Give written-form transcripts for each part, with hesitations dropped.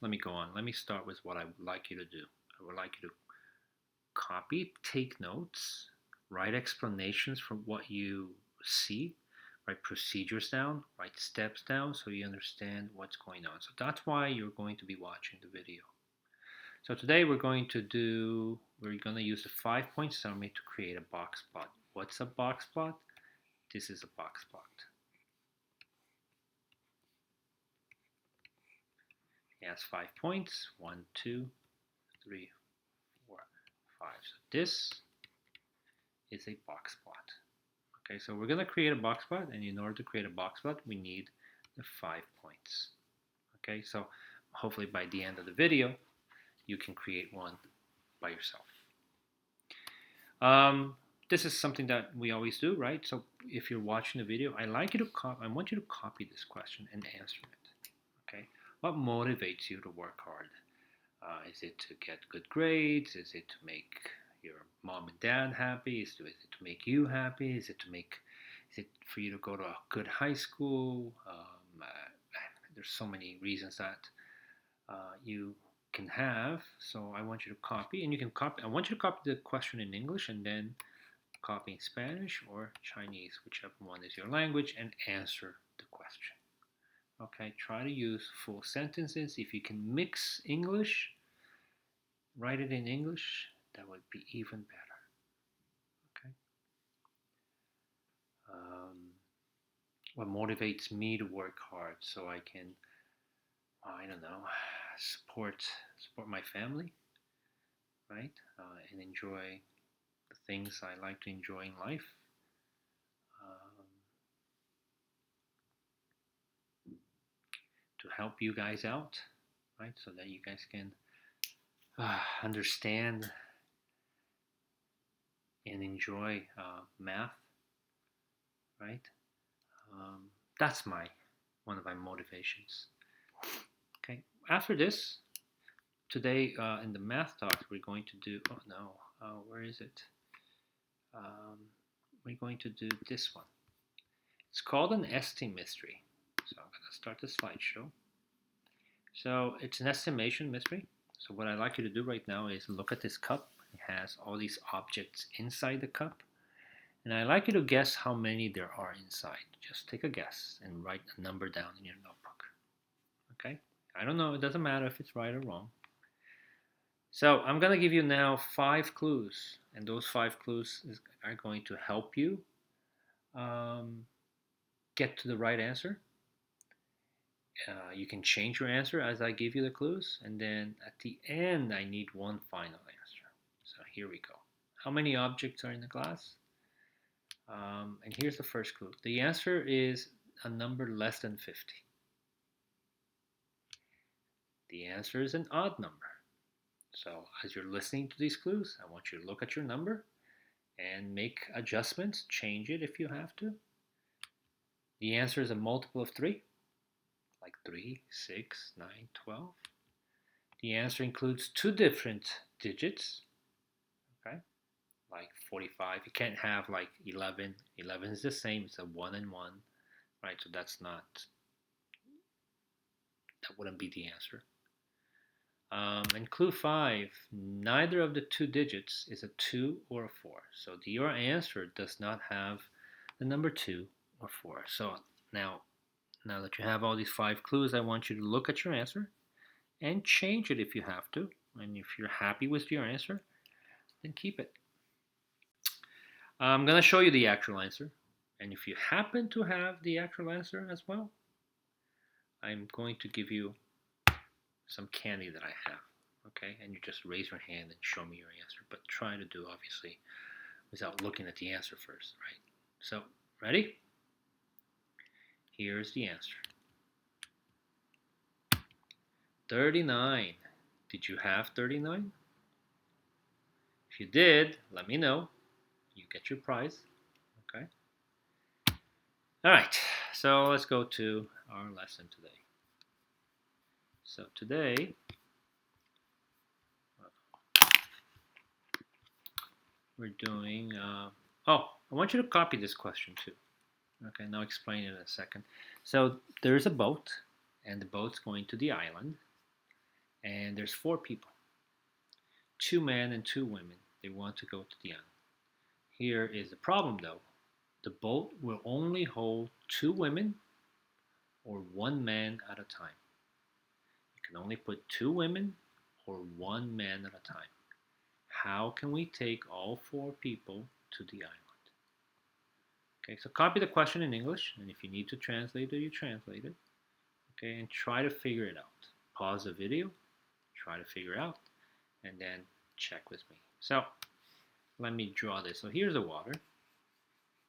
let me go on. Let me start with what I would like you to do. I would like you to copy, take notes, write explanations for what you see, write procedures down, write steps down so you understand what's going on. So that's why you're going to be watching the video. So today we're going to use the 5-point summary to create a box plot. What's a box plot? This is a box plot. It has 5 points, 1, 2, 3, 4, 5. So this is a box plot. Okay, so we're going to create a box plot, and in order to create a box plot, we need the 5 points. Okay, so hopefully by the end of the video, you can create one by yourself. This is something that we always do, right? So if you're watching the video, I want you to copy this question and answer it. Okay, what motivates you to work hard? Is it to get good grades? Is it to make your mom and dad happy? Is it to make you happy? Is it for you to go to a good high school? There's so many reasons that you can have. So I want you to copy, and you can copy. I want you to copy the question in English and then copy in Spanish or Chinese, whichever one is your language, and answer the question. Okay, try to use full sentences. If you can mix English, write it in English, that would be even better. Okay. What motivates me to work hard so I can, I don't know, support my family, right? And enjoy the things I like to enjoy in life. To help you guys out, right? So that you guys can understand and enjoy math, right? That's one of my motivations. Okay. After this, today in the math talk, we're going to do. Oh no, where is it? We're going to do this one. It's called an ST mystery. So I'm going to start the slideshow. So it's an estimation mystery. So what I'd like you to do right now is look at this cup. It has all these objects inside the cup. And I'd like you to guess how many there are inside. Just take a guess and write a number down in your notebook. Okay? I don't know. It doesn't matter if it's right or wrong. So I'm going to give you now 5 clues. And those 5 clues are going to help you get to the right answer. You can change your answer as I give you the clues. And then at the end, I need one final answer. So here we go. How many objects are in the glass? And here's the first clue. The answer is a number less than 50. The answer is an odd number. So as you're listening to these clues, I want you to look at your number and make adjustments. Change it if you have to. The answer is a multiple of 3, like 3, 6, 9, 12. The answer includes 2 different digits, okay, like 45. You can't have like 11. 11 is the same. It's a 1 and 1, right? So that wouldn't be the answer. And clue 5, neither of the 2 digits is a 2 or a 4. So your answer does not have the number 2 or 4. So now that you have all these 5 clues, I want you to look at your answer and change it if you have to. And if you're happy with your answer, then keep it. I'm going to show you the actual answer. And if you happen to have the actual answer as well, I'm going to give you some candy that I have. Okay, and you just raise your hand and show me your answer. But try to do, obviously, without looking at the answer first, right? So, ready? Here's the answer. 39. Did you have 39? If you did, let me know. You get your prize. Okay? All right, so let's go to our lesson today. So today, we're doing, I want you to copy this question too. Okay, now explain it in a second. So there's a boat, and the boat's going to the island. And there's 4 people, 2 men and 2 women. They want to go to the island. Here is the problem though. The boat will only hold 2 women or 1 man at a time. You can only put 2 women or 1 man at a time. How can we take all 4 people to the island? Okay, so copy the question in English, and if you need to translate it, you translate it. Okay, and try to figure it out. Pause the video, try to figure it out, and then check with me. So let me draw this. So here's the water,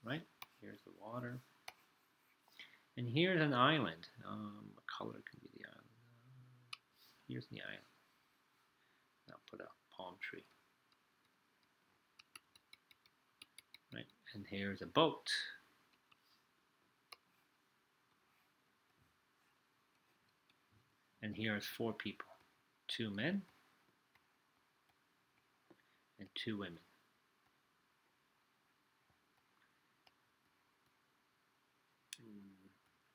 right? Here's the water. And here's an island. What color can be the island? Here's the island. Now put a palm tree. Right? And here's a boat. And here's 4 people. 2 men and 2 women.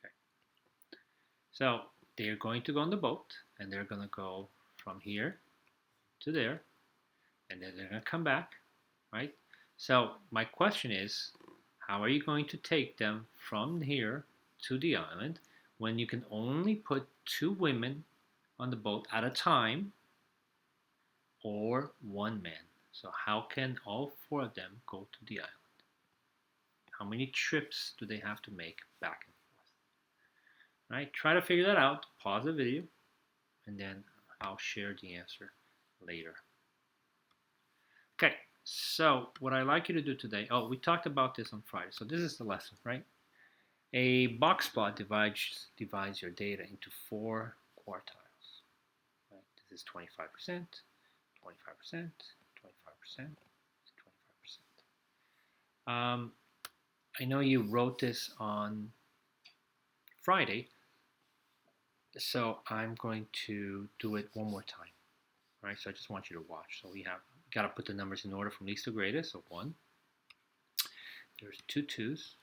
Okay. So they're going to go on the boat, and they're going to go from here to there, and then they're going to come back, right? So my question is, how are you going to take them from here to the island when you can only put 2 women on the boat at a time or 1 man? So how can all 4 of them go to the island? How many trips do they have to make back and forth? Right? Try to figure that out. Pause the video, and then I'll share the answer later. Okay, so what I'd like you to do today, we talked about this on Friday, so this is the lesson, right? A box plot divides your data into 4 quartiles. Right? This is 25%, 25%, 25%, 25%. I know you wrote this on Friday, so I'm going to do it one more time. All right, so I just want you to watch. So we got to put the numbers in order from least to greatest. So 1, there's 2 2s,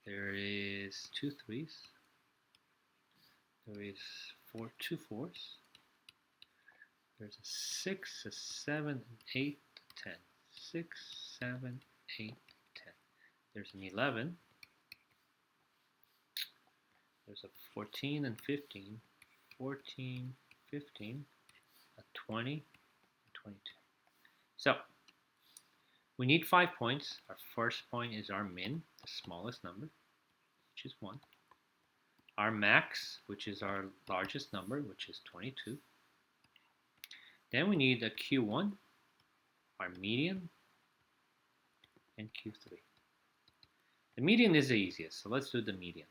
there is 2 3s, there is 2 4s, there's a 6, a 7, an 8, a 10. 6, 7, 8, 10. There's an 11. There's a 14 and 15. 14, 15, a 20, and 22. So we need 5 points. Our first point is our min, the smallest number, which is 1. Our max, which is our largest number, which is 22. Then we need a Q1, our median, and Q3. The median is the easiest, so let's do the median.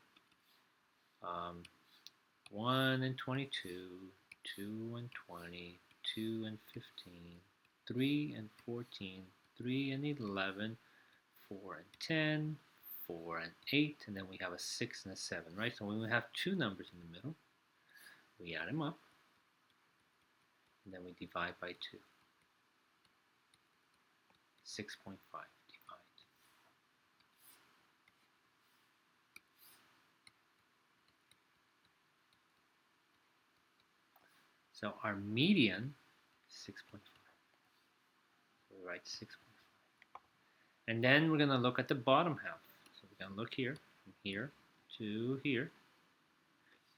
1 and 22, 2 and 20, 2 and 15, 3 and 14, 3 and 11, 4 and 10, 4 and 8, and then we have a 6 and a 7, right? So when we have 2 numbers in the middle, we add them up, and then we divide by 2. 6.5 divide. So our median is 6.5. So we write 6.5. And then we're going to look at the bottom half. So we're going to look here, from here to here.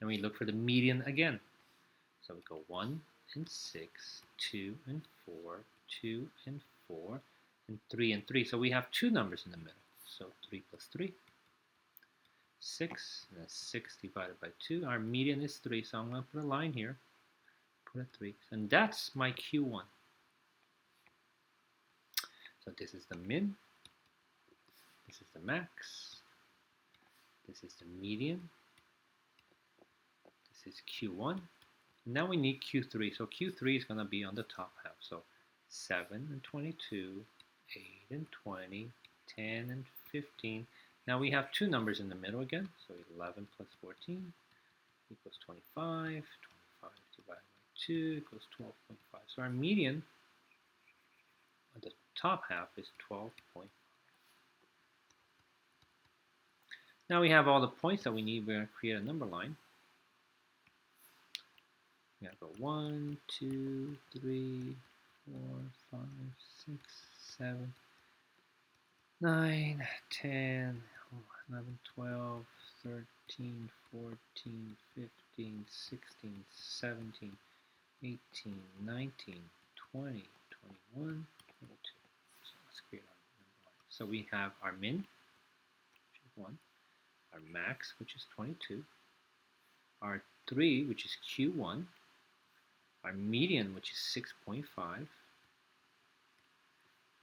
And we look for the median again. So we go 1 and 6, 2 and 4, 2 and 4, and 3 and 3. So we have 2 numbers in the middle. So 3 plus 3, 6, and that's 6 divided by 2. Our median is 3, so I'm going to put a line here. Put a 3, and that's my Q1. So this is the min, this is the max, this is the median, this is Q1. Now we need Q3, so Q3 is going to be on the top half. So 7 and 22, 8 and 20, 10 and 15. Now we have 2 numbers in the middle again, so 11 plus 14 equals 25, 25 divided by 2 equals 12.5. So our median on the top half is 12.5. Now we have all the points that we need. We're going to create a number line. Yeah, go 1, 2, 3, 4, 5, 6, 7, 9, 10, 11, 12, 13, 14, 15, 16, 17, 18, 19, 20, 21, 22. So let's create our number line. So we have our min, which is 1, our max, which is 22, our 3, which is Q1, our median, which is 6.5,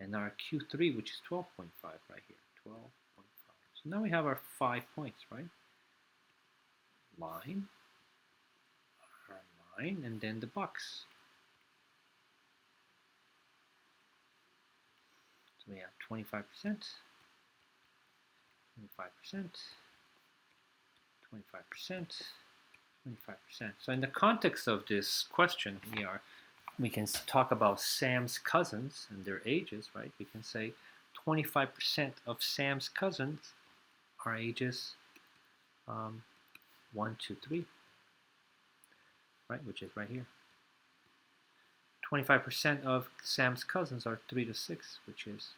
and our Q3, which is 12.5 right here, 12.5. So now we have our 5 points, right? Line, our line, and then the box. So we have 25%, 25%, 25%, 25%. So in the context of this question, we can talk about Sam's cousins and their ages, right? We can say 25% of Sam's cousins are ages 1 to 3, right? Which is right here. 25% of Sam's cousins are 3 to 6, which is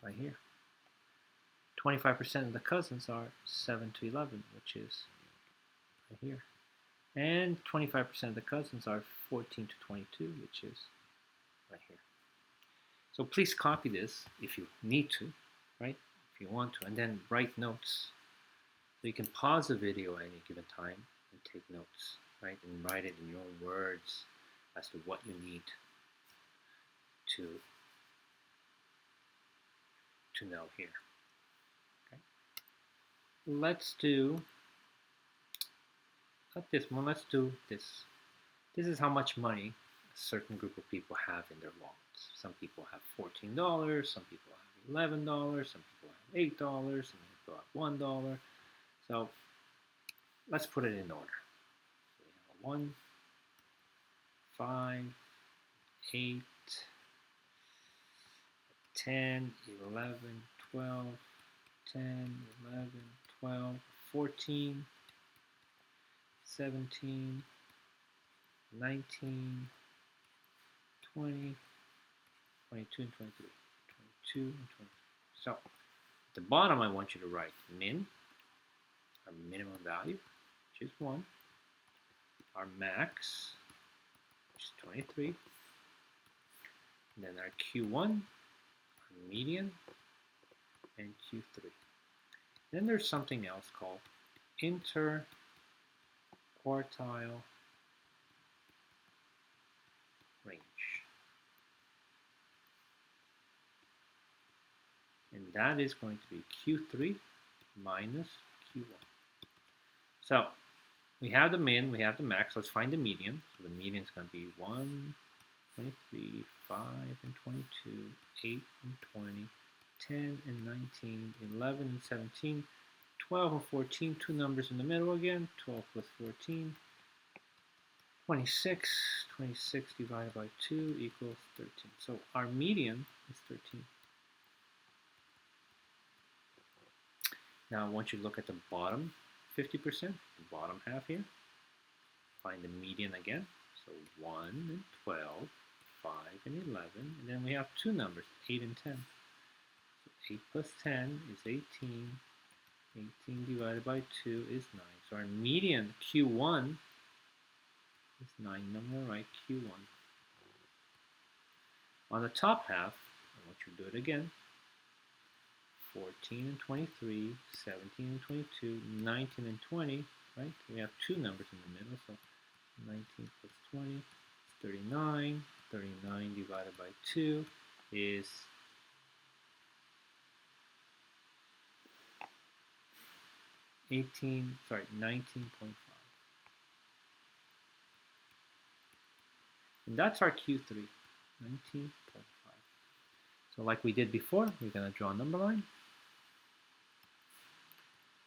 right here. 25% of the cousins are 7 to 11, which is right here. And 25% of the cousins are 14 to 22, which is right here. So please copy this if you need to, right? If you want to, and then write notes. So you can pause the video at any given time and take notes, right? And write it in your own words as to what you need to know here. Okay. Let's do this one. Let's do this. This is how much money a certain group of people have in their wallets. Some people have $14, some people have $11, some people have $8, some people have $1. So let's put it in order. So we have 1, 5, 8, 10, 11, 12, 10, 11, 12, 14, 17, 19, 20, 22, and 23. 22 and 23. So at the bottom, I want you to write min, our minimum value, which is 1, our max, which is 23, and then our Q1, our median, and Q3. Then there's something else called interquartile range. And that is going to be Q3 minus Q1. So we have the min, we have the max. Let's find the median. So the median is going to be 1, 23, 5, and 22, 8, and 20, 10, and 19, 11, and 17, 12 and 14, two numbers in the middle again, 12 plus 14, 26, 26 divided by 2 equals 13. So our median is 13. Now I want you to look at the bottom 50%, the bottom half here. Find the median again. So 1 and 12, 5 and 11, and then we have two numbers, 8 and 10. So 8 plus 10 is 18. 18 divided by 2 is 9. So our median Q1 is 9. I'm going to write Q1. On the top half, I want you to do it again. 14 and 23, 17 and 22, 19 and 20, right? We have two numbers in the middle, so 19 plus 20 is 39. 39 divided by 2 is 19.5. And that's our Q3, 19.5. So like we did before, we're going to draw a number line.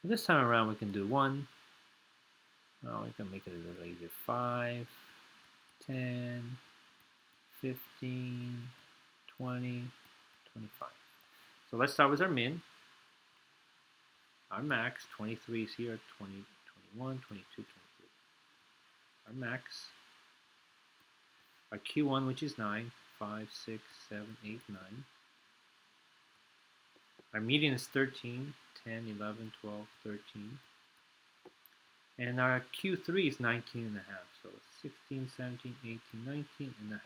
And this time around, we can do 1. Well, we can make it a little easier. 5, 10, 15, 20, 25. So let's start with our min. Our max, 23 is here, 20, 21, 22, 23. our max. Our Q1, which is 9, 5, 6, 7, 8, 9. Our median is 13, 10, 11, 12, 13. And our Q3 is 19 and a half. So 16, 17, 18, 19 and a half.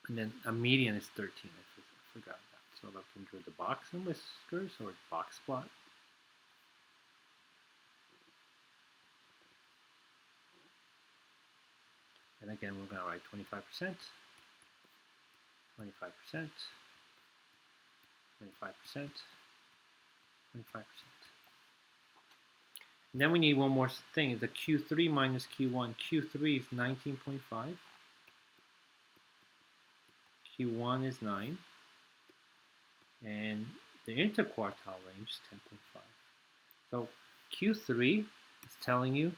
And then a median is 13. I forgot that. So look into the box and whiskers or box plot. And again, we're going to write 25%, 25%, 25%, 25%. And then we need one more thing. The Q3 minus Q1. Q3 is 19.5. Q1 is 9. And the interquartile range is 10.5. So Q3 is telling you,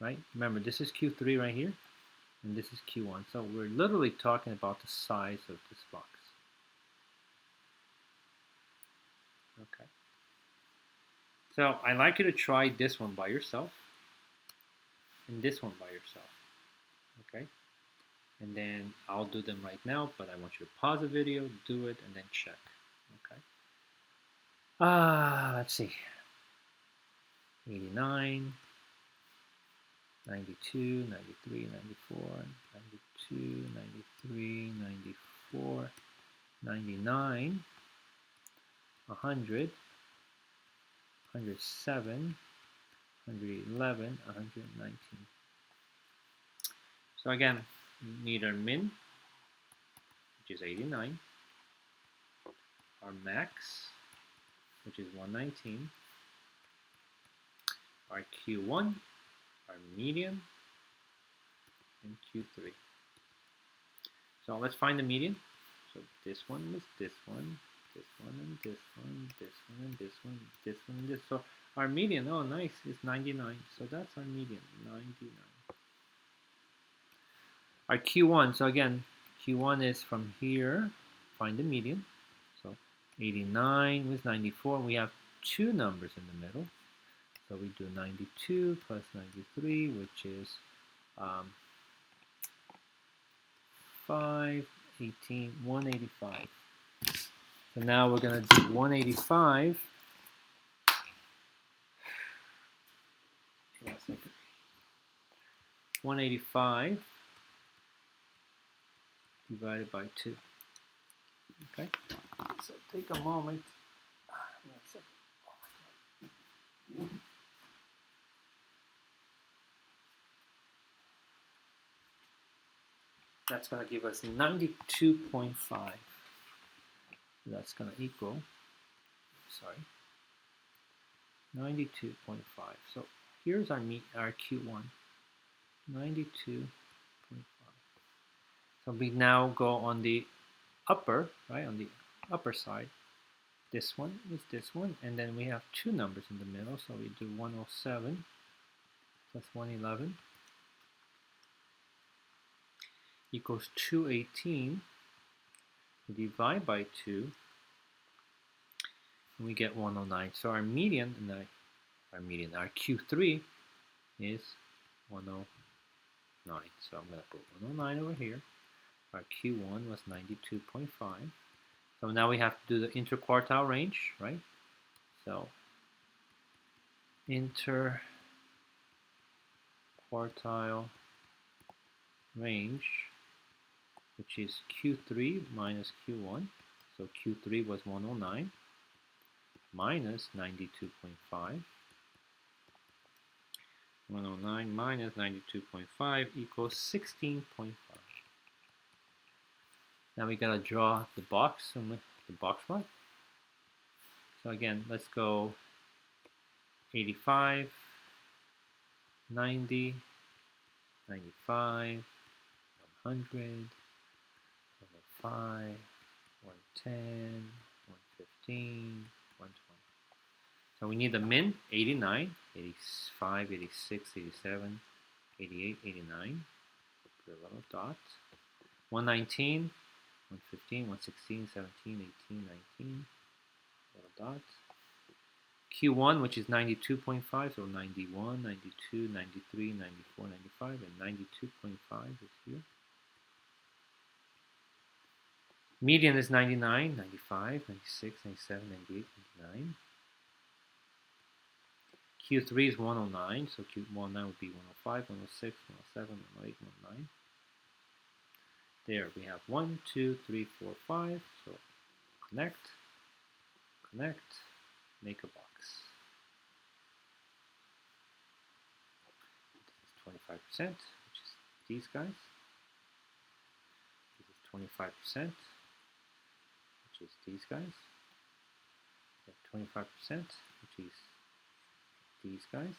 right? Remember, this is Q3 right here, and this is Q1. So we're literally talking about the size of this box. Okay. So I'd like you to try this one by yourself and this one by yourself. Okay. And then I'll do them right now, but I want you to pause the video, do it, and then check. Okay. Let's see. 89, 92, 93, 94, 92, 93, 94, 99, 100, 107, 111, 119. So again, we need our min, which is 89, our max, which is 119, our Q1, our median, and Q3. So let's find the median. So this one is this one, this one, and this one, this one, and this one, this one, and this. So our median, oh nice, is 99. So that's our median, 99. Our Q1, so again, Q1 is from here, find the median. So 89 was 94, we have two numbers in the middle. So we do 92 plus 93, which is 5, 18, 185. So now we're going to do 185. 185 divided by 2. Okay, so take a moment. That's going to give us 92.5. That's going to equal, 92.5. So here's our Q1, 92.5. So we now go on the upper, right, on the upper side. This one is this one, and then we have two numbers in the middle, so we do 107 plus 111 equals 218. We divide by 2, and we get 109. So our median, our Q3 is 109. So I'm going to put 109 over here. Our Q1 was 92.5. So now we have to do the interquartile range, right? So interquartile range, which is Q3 minus Q1. So Q3 was 109 minus 92.5. 109 minus 92.5 equals 16.5. Now we gotta draw the box and the box plot. So again, let's go 85, 90, 95, 100, 105, 110, 115, 120. So we need the min, 89, 85, 86, 87, 88, 89. Put a little dot. 119, 115, 116, 17, 18, 19. Little dot. Q1, which is 92.5, so 91, 92, 93, 94, 95, and 92.5 is here. Median is 99, 95, 96, 97, 98, 99. Q3 is 109, so Q19 would be 105, 106, 107, 108, 109. There we have 1, 2, 3, 4, 5. So connect, make a box. This is 25%, which is these guys. This is 25%, which is these guys. 25%, which is these guys.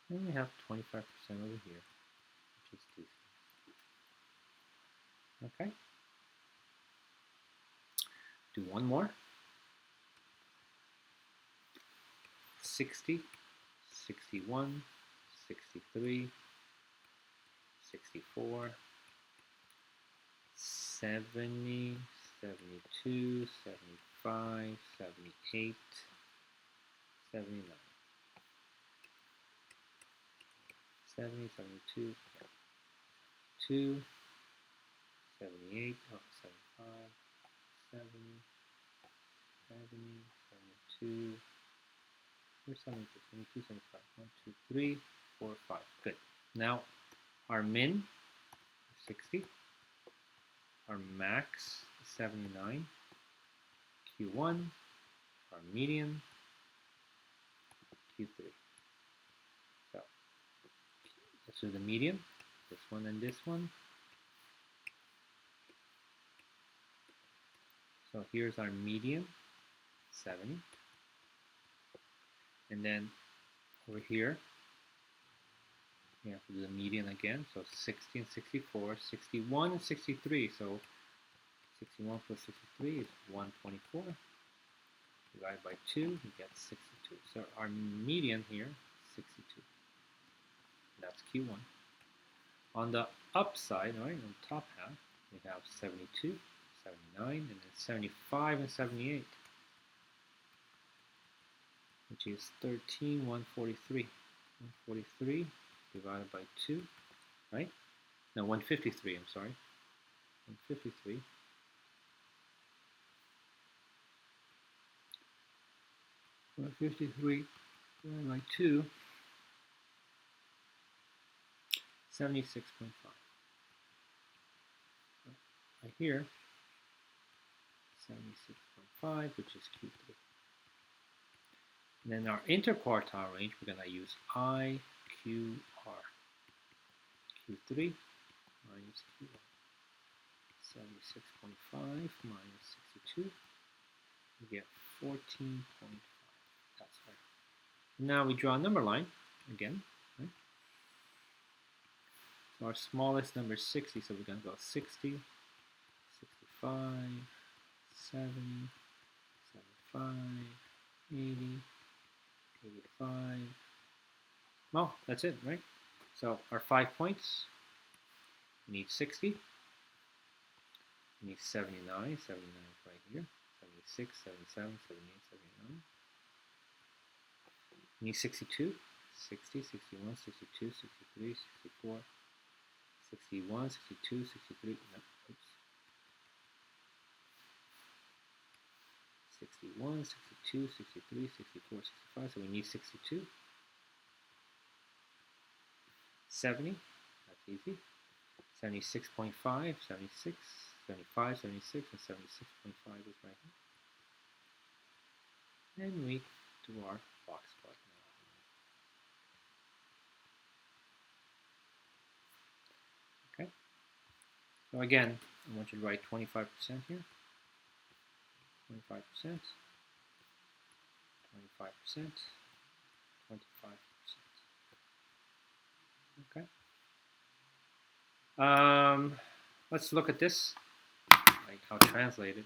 And we have 25% over here, which is these guys. Okay. Do one more. 60, 61, 63, 64, 70, 72, 75, 78, 79. 70, 72, 2, 78, 75, 70, 70, 72. Here's 72, 72, 75. 1, 2, 3, 4, 5. Good. Now, our min is 60. Our max is 79. Q1. Our median, Q3. So, let's do the median. This one and this one. So here's our median, 70. And then over here, we have to do the median again. So 60 and 64, 61 and 63. So 61 plus 63 is 124. Divided by 2, you get 62. So our median here, 62. That's Q1. On the upside, right, on the top half, we have 72, 79, and then 75 and 78. Which is 13, 143. 143 divided by 2, right? No, 153, I'm sorry. 153. 153 divided by 2, 76.5. Right here, 76.5, which is Q3. And then our interquartile range, we're going to use IQR. Q3 minus Q1. 76.5 minus 62. We get 14.5. That's right. Now we draw a number line again. Right? So our smallest number is 60, so we're going to go 60, 65, 70, 75, 80, 85. Well, that's it, right? So our 5 points, we need 60. We need 79, 79 is right here. 76, 77, 78, 79. We need 62, 60, 61, 62, 63, 64, 61, 62, 63, no, oops. 61, 62, 63, 64, 65, so we need 62. 70, that's easy. 76.5, 76, 75, 76, and 76.5 is right here. And we do our box plot now. Okay. So again, I want you to write 25% here. 25%, 25%, 25%. Okay. Let's look at this, like how translated.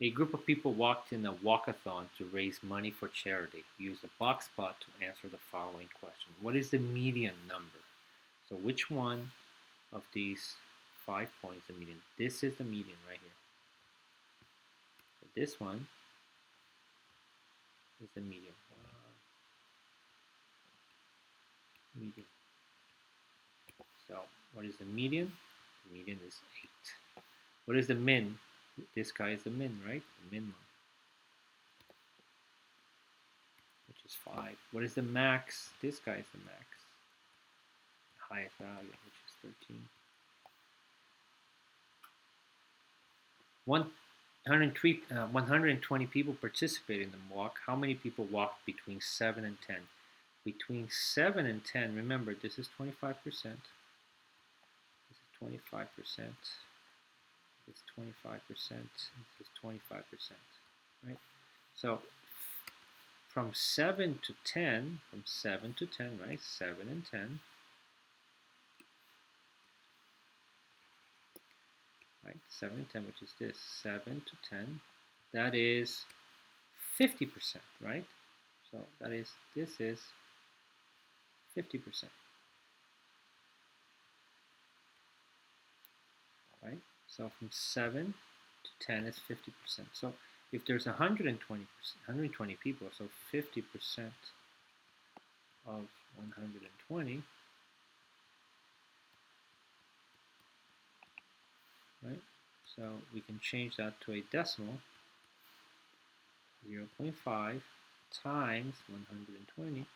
A group of people walked in a walkathon to raise money for charity. Use the box plot to answer the following question. What is the median number? So which one of these 5 points is the median? This is the median right here. So this one is the median? Median. So what is the median? The median is 8. What is the min? This guy is the min, right? The minimum, which is 5. What is the max? This guy is the max. The highest value, which is 13. 120 people participated in the walk. How many people walked between 7 and 10? Between 7 and 10, remember, this is 25%. This is 25%. This is 25%. This is 25%. Right? So from 7 to 10, right? 7 and 10. Right? 7 and 10, which is this. 7 to 10. That is 50%, right? So that is, this is 50%. Right? So from 7 to 10 is 50%. So if there's 120 people, so 50% of 120, right? So we can change that to a decimal, 0.5 times 120,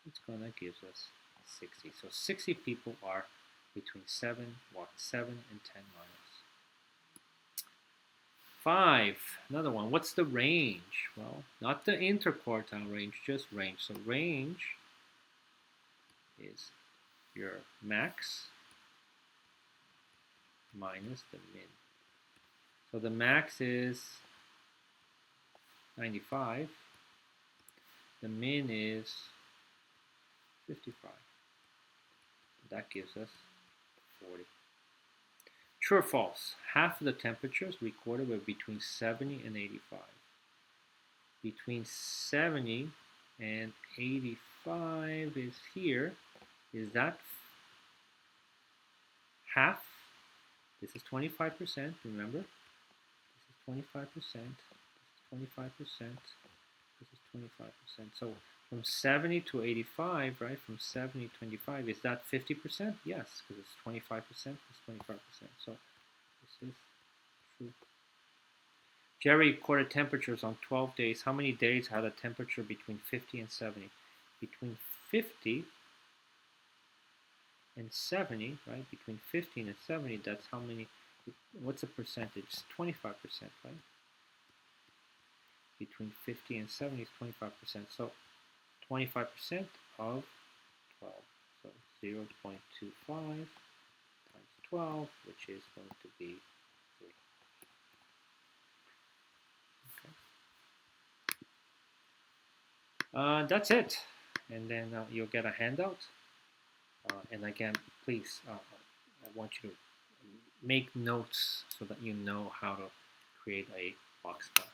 it's gonna give us 60. So 60 people are between 7 and 10 miles. 5, another one. What's the range? Well, not the interquartile range, just range. So range is your max minus the min. So the max is 95. The min is 55. That gives us 40. True or false? Half of the temperatures recorded were between 70 and 85. Between 70 and 85 is here. Is that half? This is 25%, remember? This is 25%, this is 25%, this is 25%. So from 70 to 85, right? From 70 to 25, is that 50%? Yes, because it's 25%, it's 25%. So this is true. Jerry recorded temperatures on 12 days. How many days had a temperature between 50 and 70? Between 50 and 70, right? Between 15 and 70, that's how many, what's the percentage? It's 25%, right? Between 50 and 70 is 25%. So 25% of 12. So 0.25 times 12, which is going to be 3. Okay. That's it. And then you'll get a handout. And again, please, I want you to make notes so that you know how to create a box plot.